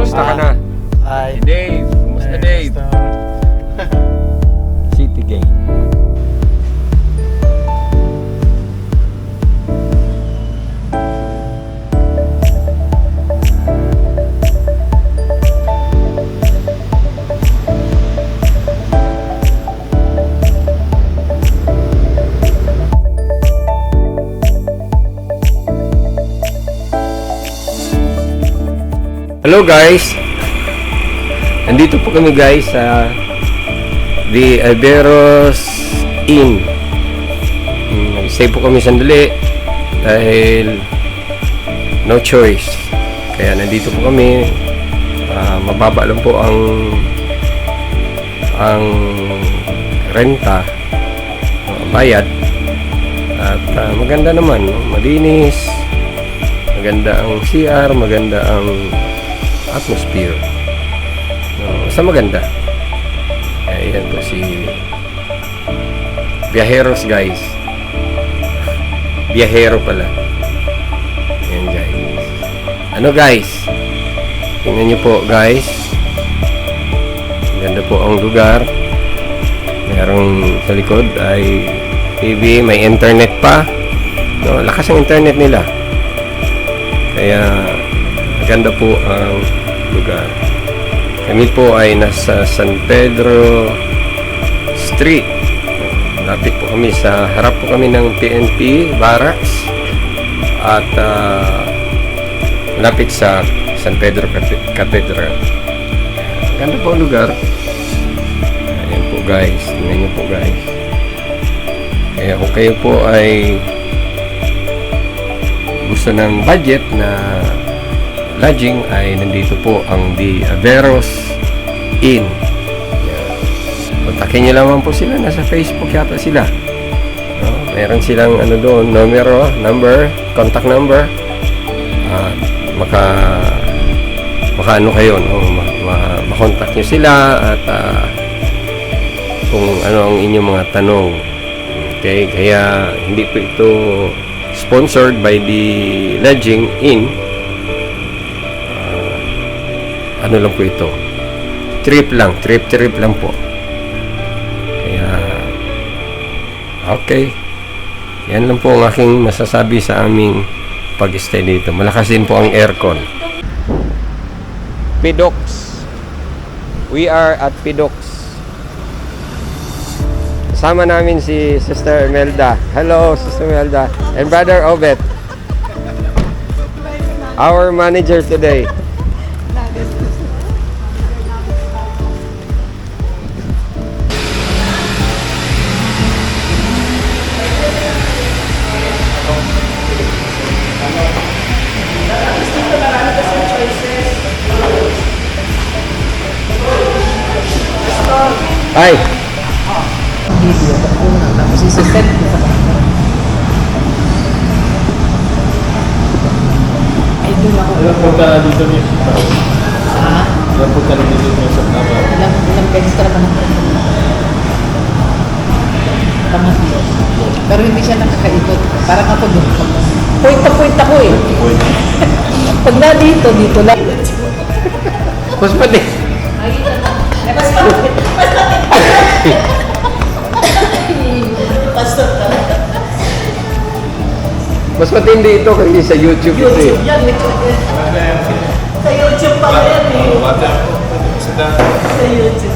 Kumusta ka na? Hi. Dave, kumusta Dave? City Gate. Hello guys, nandito po kami guys sa The Iberos Inn. Nag-stay po kami sandali dahil no choice. Kaya nandito po kami. Mababa lang po ang renta, bayad. At maganda naman, malinis, maganda ang CR, maganda ang atmosphere. Basta maganda. Ayan po si Viajeros guys. Viajero pala. Ayan guys. Ano guys? Tingnan nyo po guys. Maganda po ang lugar. Merong sa likod ay TV, may internet pa. No, lakas ang internet nila. Kaya maganda po ang lugar. Kami po ay nasa San Pedro Street. Lapit po kami sa harap po kami ng PNP Barracks at lapit sa San Pedro Cathedral. Ganda po ang lugar. Ayan po guys, tingnan nyo po guys. Kaya kung kayo po ay gusto ng budget na lodging ay nandito po ang The Iberos Inn. Kontakin nyo lamang po sila. Nasa Facebook yata sila. Meron silang ano doon, number, contact number. Maka ano kayo, no? Makontak nyo sila at kung ano ang inyong mga tanong. Okay, kaya hindi po ito sponsored by the Lodging Inn. Ano lang po ito, trip lang po. Kaya okay, yan lang po ang aking masasabi sa aming pag-stay dito. Malakas din po ang aircon. Pidox, we are at Pidox. Kasama namin si Sister Melda. Hello Sister Melda and Brother Obet, our manager today. Hi. Video tapos i-set mo sa ay doon ako. Ilang punta na dito niyo? Ha? Ilang punta na dito niyo sa Nava? Ilang beses ka naman ako. Pangatlo. Pero hindi siya nakakaikot. Parang ako doon. Point ako eh. Pag na dito lang. Mas pati. Mas matindi ito kasi sa YouTube ito eh. Yan, sa YouTube pa yan eh. Sa YouTube.